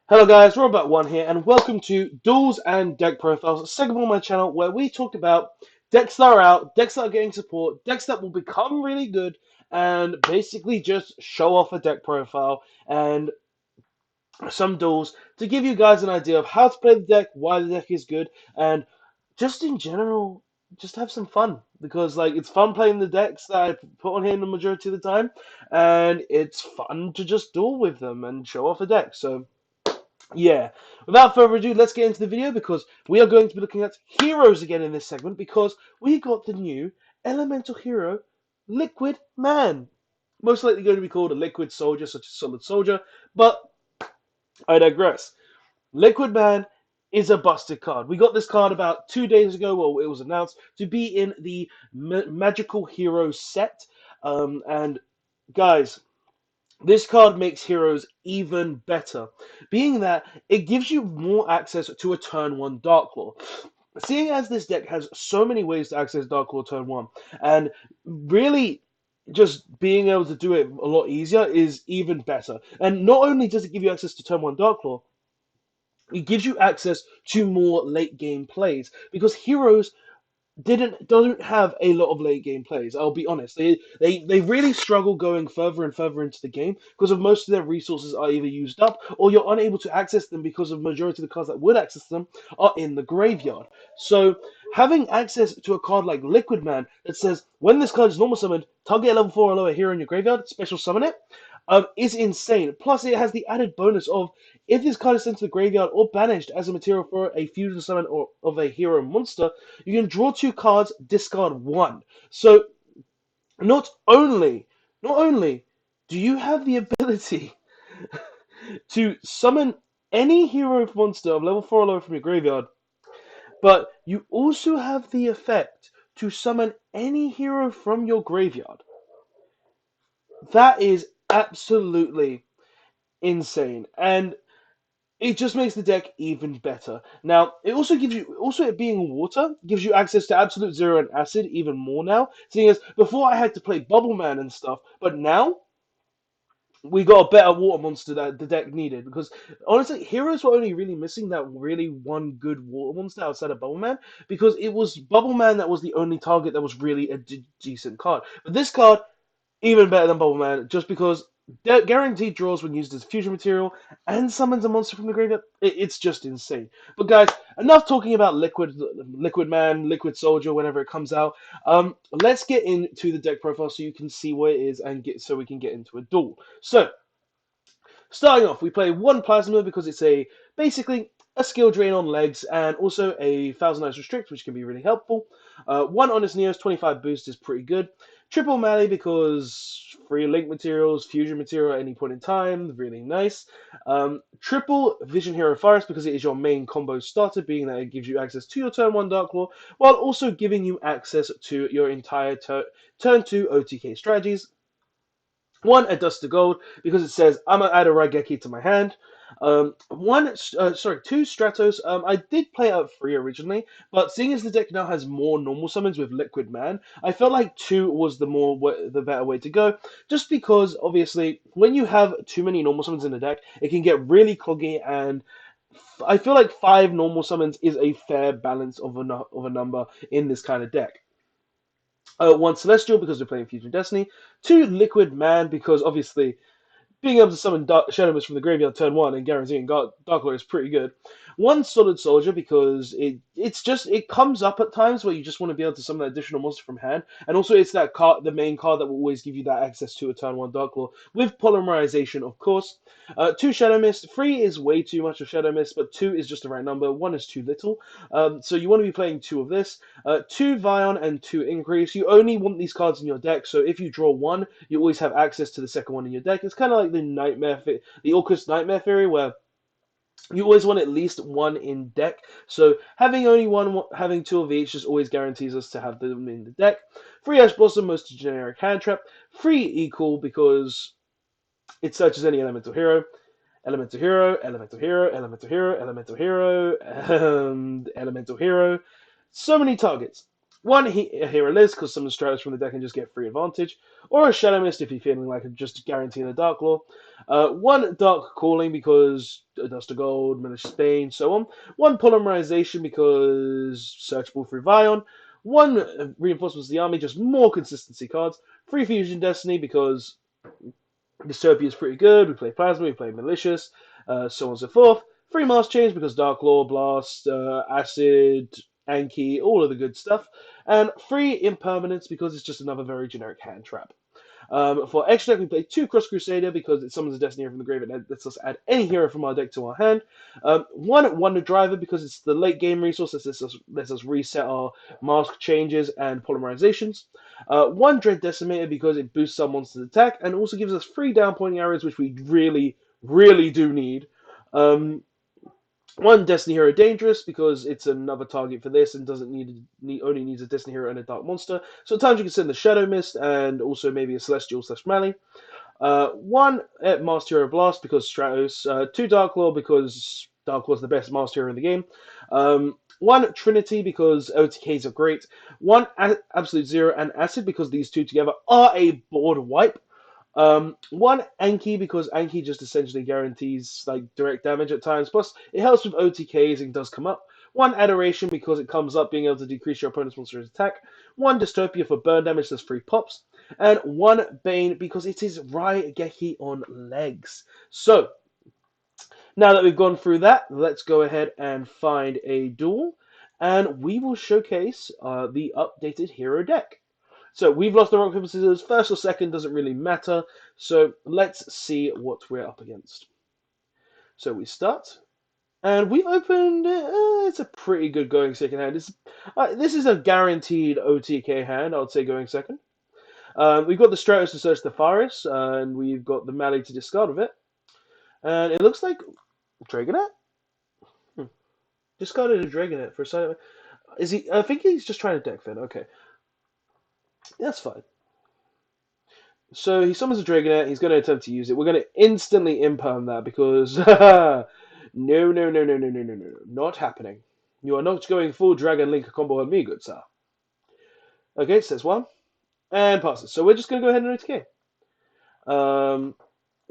Hello guys, Robot1 here, and welcome to Duels and Deck Profiles, a segment on my channel where we talk about decks that are out, decks that are getting support, decks that will become really good, and basically just show off a deck profile and some duels to give you guys an idea of how to play the deck, why the deck is good, and just in general, just have some fun. Because it's fun playing the decks that I put on here the majority of the time, and it's fun to just duel with them and show off a deck. So yeah, without further ado, let's get into the video because we are going to be looking at heroes again in this segment because we got the new elemental hero, Liquid Man. Most likely going to be called a liquid soldier, such as solid soldier, but I digress. Liquid Man is a busted card. We got this card about 2 days ago. Well, it was announced to be in the Magical Hero set. And guys, this card makes heroes even better, being that it gives you more access to a turn 1 Dark Claw. Seeing as this deck has so many ways to access Dark Claw turn 1, and really just being able to do it a lot easier is even better. And not only does it give you access to turn 1 Dark Claw, it gives you access to more late game plays because heroes don't have a lot of late game plays. I'll be honest. They really struggle going further and further into the game because of most of their resources are either used up or you're unable to access them because of majority of the cards that would access them are in the graveyard. So having access to a card like Liquid Man that says when this card is normal summoned, target a level 4 or lower hero in your graveyard, special summon it, is insane. Plus, it has the added bonus of if this card is sent to the graveyard or banished as a material for a fusion summon or of a hero monster, you can draw 2 cards, discard 1. So not only not only do you have the ability to summon any hero monster of level 4 or lower from your graveyard, but you also have the effect to summon any hero from your graveyard. That is absolutely insane. And it just makes the deck even better. Now, it also gives you, also it being water, gives you access to Absolute Zero and Acid even more now. Seeing as before I had to play Bubble Man and stuff, but now we got a better water monster that the deck needed. Because honestly, heroes were only really missing that really one good water monster outside of Bubble Man, because it was Bubble Man that was the only target that was really a decent card. But this card even better than Bubble Man, just because guaranteed draws when used as fusion material and summons a monster from the graveyard. It's just insane. But guys, enough talking about Liquid Man, Liquid Soldier, whenever it comes out. Let's get into the deck profile so you can see what it is and so we can get into a duel. So starting off, we play one Plasma because it's basically a skill drain on legs and also a Thousand Eyes Restrict, which can be really helpful. One Honest Neos, 25 boost is pretty good. Triple Melee because free link materials, fusion material at any point in time, really nice. Triple Vision Hero Forest because it is your main combo starter, being that it gives you access to your turn 1 Dark Claw, while also giving you access to your entire turn 2 OTK strategies. One, a Dust to Gold, because it says I'm gonna add a Raigeki to my hand. Two Stratos. I did play out 3 originally, but seeing as the deck now has more normal summons with Liquid Man, I felt like 2 was the better way to go. Just because obviously when you have too many normal summons in the deck, it can get really cloggy, and I feel like 5 normal summons is a fair balance of a number in this kind of deck. One Celestial because we're playing Future Destiny. Two Liquid Man because obviously being able to summon Shadow Mist from the graveyard turn 1 and guaranteeing Dark Lord is pretty good. One Solid Soldier because it comes up at times where you just want to be able to summon that additional monster from hand, and also it's that card, the main card that will always give you that access to a turn 1 Dark Lord with Polymerization, of course. 2 Shadow Mist. 3 is way too much of Shadow Mist, but 2 is just the right number. 1 is too little. So you want to be playing 2 of this. 2 Vion and 2 Increase. You only want these cards in your deck, so if you draw 1, you always have access to the second one in your deck. It's kind of like the Orcus Nightmare theory, where you always want at least 1 in deck. So having only 1, having 2 of each just always guarantees us to have them in the deck. 3 Ash Blossom, most generic hand trap. 3 Equal because it searches any elemental hero. Elemental hero, elemental hero, elemental hero, elemental hero, and elemental hero. So many targets. One Hero Liz, because some of the stratos from the deck can just get free advantage, or a Shadow Mist if you're feeling like just guaranteeing a Dark Law. One Dark Calling because Dust of Gold, Malicious Bane, so on. One Polymerization because searchable through Vion. One Reinforcements of the Army, just more consistency cards. Three Fusion Destiny because Dystopia is pretty good. We play Plasma, we play Malicious, so on and so forth. Three Mask Change because Dark Law, Blast, Acid, Anki, all of the good stuff. And three Impermanence because it's just another very generic hand trap. For extra deck, we play two Cross Crusader because it summons a Destiny Hero from the grave and lets us add any hero from our deck to our hand. One Wonder Driver because it's the late game resource that lets us reset our mask changes and polymerizations. One Dread Decimator because it boosts our monster's attack and also gives us free down pointing arrows, which we really, really do need. Um, One Destiny Hero Dangerous because it's another target for this and doesn't only needs a Destiny Hero and a Dark Monster. So at times you can send the Shadow Mist and also maybe a Celestial / Mally. One Master Hero Blast because Stratos. Two Dark Law because Dark Law is the best Master Hero in the game. One Trinity because OTKs are great. One Absolute Zero and Acid because these two together are a board wipe. One Anki because Anki just essentially guarantees like direct damage at times. Plus, it helps with OTKs and does come up. One Adoration because it comes up, being able to decrease your opponent's monster's attack. One Dystopia for burn damage, that's free pops. And one Bane because it is Raigeki on legs. So, now that we've gone through that, let's go ahead and find a duel. And we will showcase the updated hero deck. So we've lost the rock, paper, scissors. First or second doesn't really matter. So let's see what we're up against. So we start. And we've opened, it's a pretty good going second hand. This is a guaranteed OTK hand, I would say going second. We've got the Stratos to search the Faris, and we've got the Mally to discard with it. And it looks like Dragonet? Hmm. Discarded a Dragonet for a second. Is he? I think he's just trying to deck fin. Okay. That's fine. So he summons a Dragonet, he's going to attempt to use it. We're going to instantly imperm that because no, no, no, no, no, no, no, no, not happening. You are not going full Dragon Link combo on me, good sir. Okay, says one and passes. So we're just going to go ahead and OTK.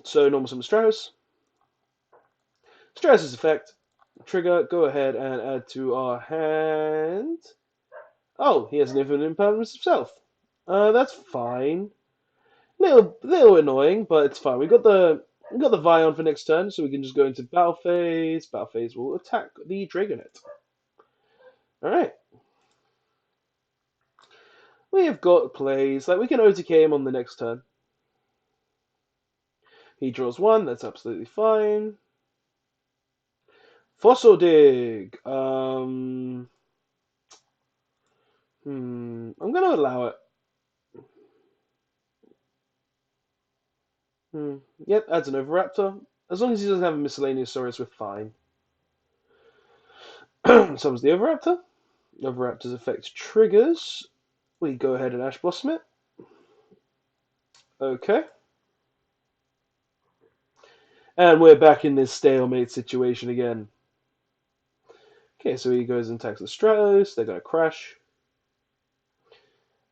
So normal summon Stratos. Stratos' effect. Trigger, go ahead and add to our hand. Oh, he has an infinite impermanence himself. That's fine. Little annoying, but it's fine. We got the Vion for next turn, so we can just go into battle phase. Battle phase will attack the Dragonet. All right. We have got plays like we can OTK him on the next turn. He draws one. That's absolutely fine. Fossil Dig. I'm gonna allow it. Yep, adds an Overraptor. As long as he doesn't have a miscellaneous Saurus, we're fine. Summons the Overraptor. Overraptor's effect triggers. We go ahead and Ash Blossom it. Okay. And we're back in this stalemate situation again. Okay, so he goes and attacks the Stratos. They're going to crash.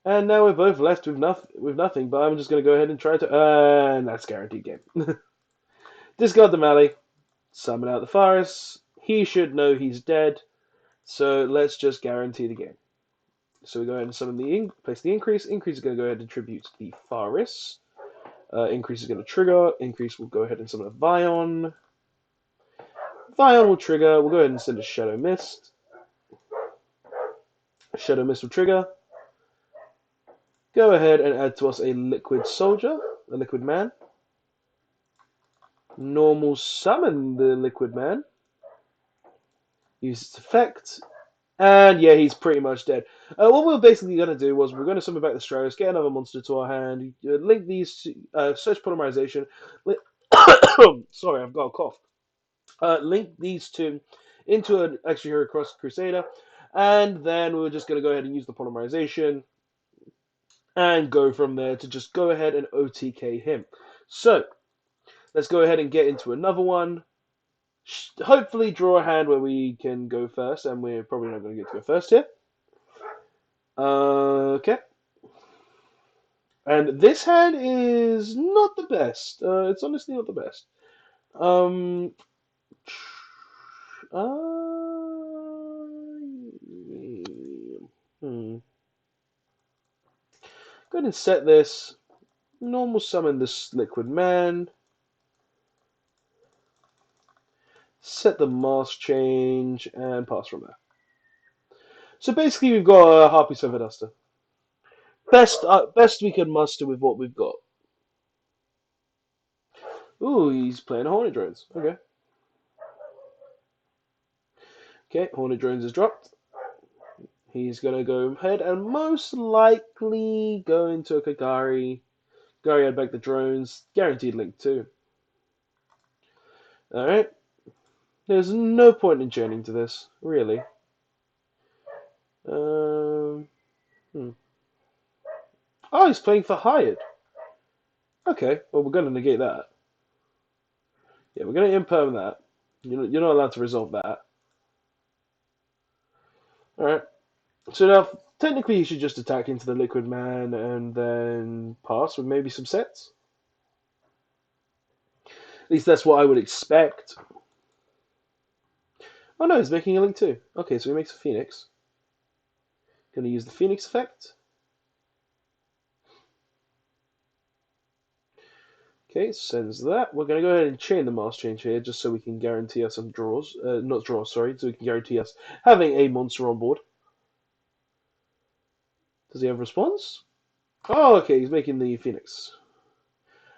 And now we're both left with nothing, but I'm just going to go ahead and try to... and that's guaranteed game. Discard the Mally. Summon out the Faris. He should know he's dead. So let's just guarantee the game. So we go ahead and summon place the Increase. Increase is going to go ahead and tribute the Faris. Increase is going to trigger. Increase will go ahead and summon a Vion. Vion will trigger. We'll go ahead and send a Shadow Mist. Shadow Mist will trigger. Go ahead and add to us a Liquid Soldier, a Liquid Man. Normal summon the Liquid Man. Use its effect. And yeah, he's pretty much dead. What we're basically going to do was we're going to summon back the Stratos, get another monster to our hand, link these, search polymerization. Sorry, I've got a cough. Link these two into an extra hero cross Crusader, and then we're just going to go ahead and use the polymerization and go from there to just go ahead and OTK him. So let's go ahead and get into another one. Hopefully draw a hand where we can go first, and we're probably not going to get to go first here. Okay. And this hand is not the best. It's honestly not the best. Um, hmm. Go ahead and set this. Normal summon this liquid man. Set the mask change and pass from there. So basically, we've got a Harpy Silver Duster. Best we can muster with what we've got. Ooh, he's playing Hornet Drones. Okay. Okay, Hornet Drones is dropped. He's gonna go ahead and most likely go into a Kagari. Kagari had back the drones. Guaranteed link 2. Alright. There's no point in chaining to this, really. Um, hmm. Oh, he's playing for hired. Okay, well, we're going to negate that. Yeah, we're going to imperm that. You're not allowed to resolve that. Alright. So now, technically, you should just attack into the Liquid Man and then pass with maybe some sets. At least that's what I would expect. Oh no, he's making a link too. Okay, so he makes a Phoenix. Gonna use the Phoenix effect. Okay, sends that. We're gonna go ahead and chain the mask change here just so we can guarantee us some draws. Not draws, sorry, so we can guarantee us having a monster on board. Does he have response? Oh, okay, he's making the Phoenix.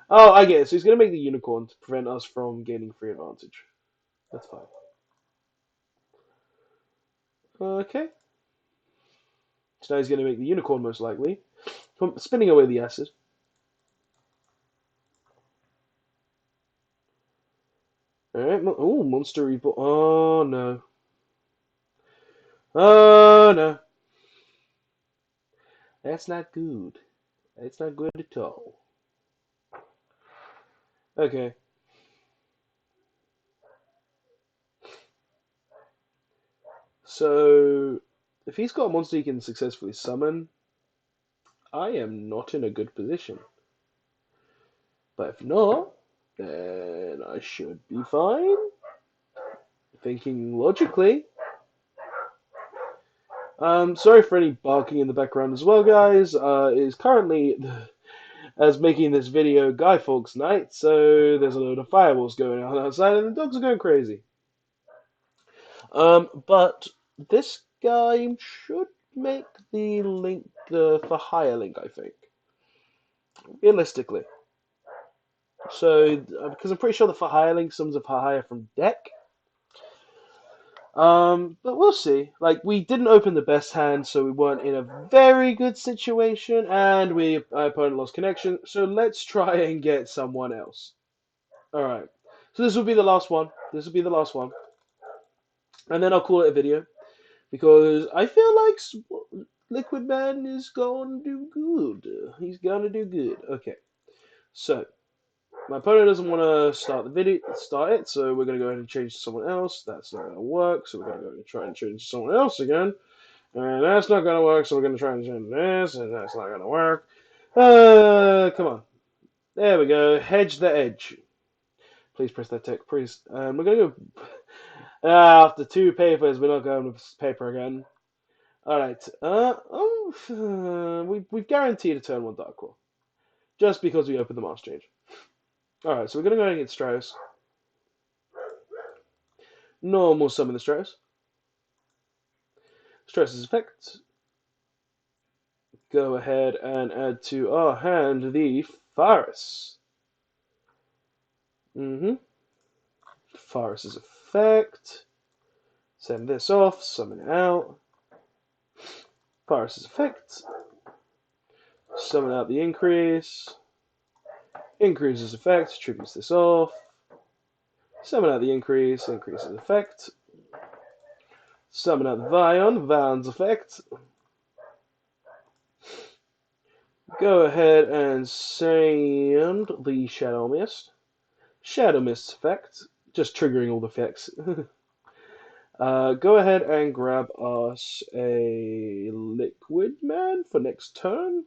Oh, I get it. So he's going to make the Unicorn to prevent us from gaining free advantage. That's fine. Okay. So now he's going to make the Unicorn most likely. Spinning away the acid. Alright. Oh, Monster Reborn. Oh, no. Oh, no. That's not good. That's not good at all. Okay. So, if he's got a monster he can successfully summon, I am not in a good position. But if not, then I should be fine. Thinking logically. Sorry for any barking in the background as well, guys. It is currently, as making this video, Guy Fawkes night, so there's a load of fireballs going on outside, and the dogs are going crazy. But this guy should make the link for hire link, I think, realistically. So, because I'm pretty sure the for hire link summons a for hire from deck. But we'll see. Like, we didn't open the best hand, so we weren't in a very good situation, and our opponent lost connection. So let's try and get someone else. All right. So this will be the last one. This will be the last one, and then I'll call it a video because I feel like Liquid Man is going to do good. He's going to do good. Okay. So my opponent doesn't want to start it, so we're going to go ahead and change to someone else. That's not going to work, so we're going to go and try and change to someone else again. And that's not going to work, so we're going to try and change this, and that's not going to work. Come on. There we go. Hedge the edge. Please press that tick, please. We're going to go... after 2 papers, we're not going with paper again. Alright. We've guaranteed a turn 1 Dark Claw. Just because we opened the Master Change. Alright, so we're going to go and get Strauss. Normal summon the Strauss. Strauss's effect. Go ahead and add to our hand the Faris. Faris's effect. Send this off, summon it out. Faris's effect. Summon out the increase. Increases effect, tributes this off. Summon out the increase, increases effect. Summon out the Vion, Vion's effect. Go ahead and send the Shadow Mist. Shadow Mist's effect, just triggering all the effects. Go ahead and grab us a Liquid Man for next turn.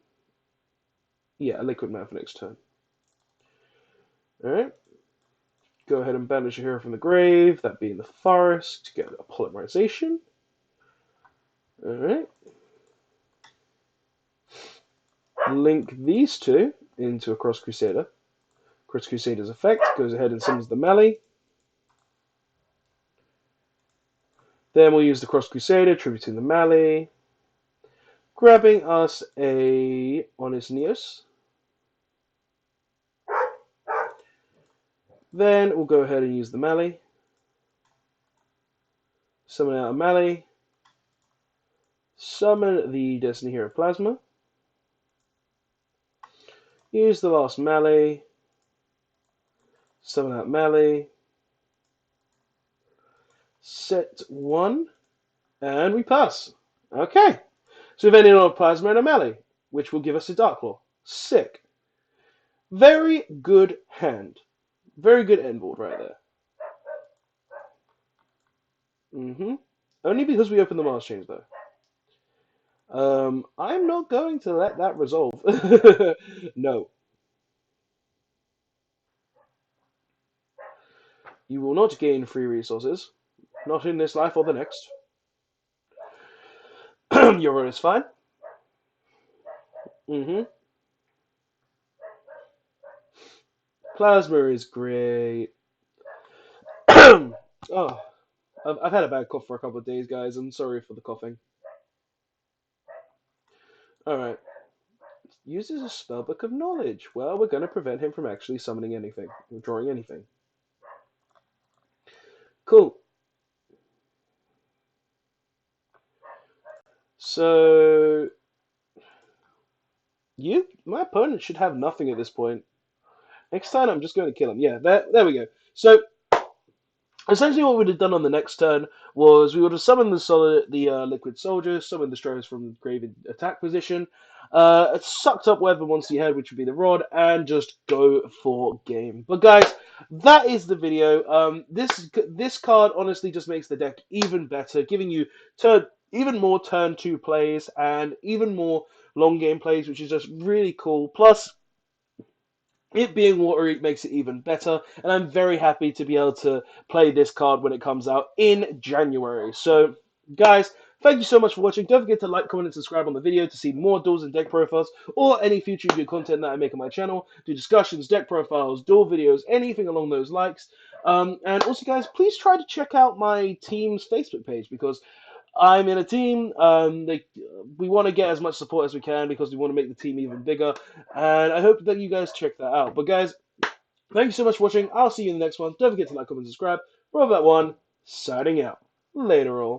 Yeah, a Liquid Man for next turn. Alright. Go ahead and banish a hero from the grave, that being the forest, to get a polymerization. Alright. Link these two into a Cross Crusader. Cross Crusader's effect goes ahead and summons the melee. Then we'll use the Cross Crusader, tributing the melee, grabbing us a Honest Neos. Then we'll go ahead and use the melee, summon out a melee, summon the Destiny Hero Plasma, use the last melee, summon out melee, set 1, and we pass. Okay, so we've ended on a Plasma and a melee, which will give us a Dark Claw. Sick. Very good hand. Very good end board right there. Only because we opened the Mars Change, though. I'm not going to let that resolve. No. You will not gain free resources. Not in this life or the next. Your run is fine. Plasma is great. Oh, I've had a bad cough for a couple of days, guys. I'm sorry for the coughing. Alright. Uses a spellbook of knowledge. Well, we're going to prevent him from actually summoning anything, or drawing anything. Cool. So, my opponent should have nothing at this point. Next time, I'm just going to kill him. Yeah, there we go. So, essentially, what we'd have done on the next turn was we would have summoned the Liquid Soldier, summoned the Destroyers from grave attack position, sucked up whatever monster you had, which would be the Rod, and just go for game. But guys, that is the video. This card honestly just makes the deck even better, giving you even more turn 2 plays and even more long game plays, which is just really cool. Plus, it being Water Eat makes it even better, and I'm very happy to be able to play this card when it comes out in January. So, guys, thank you so much for watching. Don't forget to like, comment, and subscribe on the video to see more duels and deck profiles, or any future video content that I make on my channel. Do discussions, deck profiles, duel videos, anything along those likes. And also, guys, please try to check out my team's Facebook page, because I'm in a team. We want to get as much support as we can because we want to make the team even bigger. And I hope that you guys check that out. But guys, thank you so much for watching. I'll see you in the next one. Don't forget to like, comment, and subscribe. Brother that one, signing out. Later all.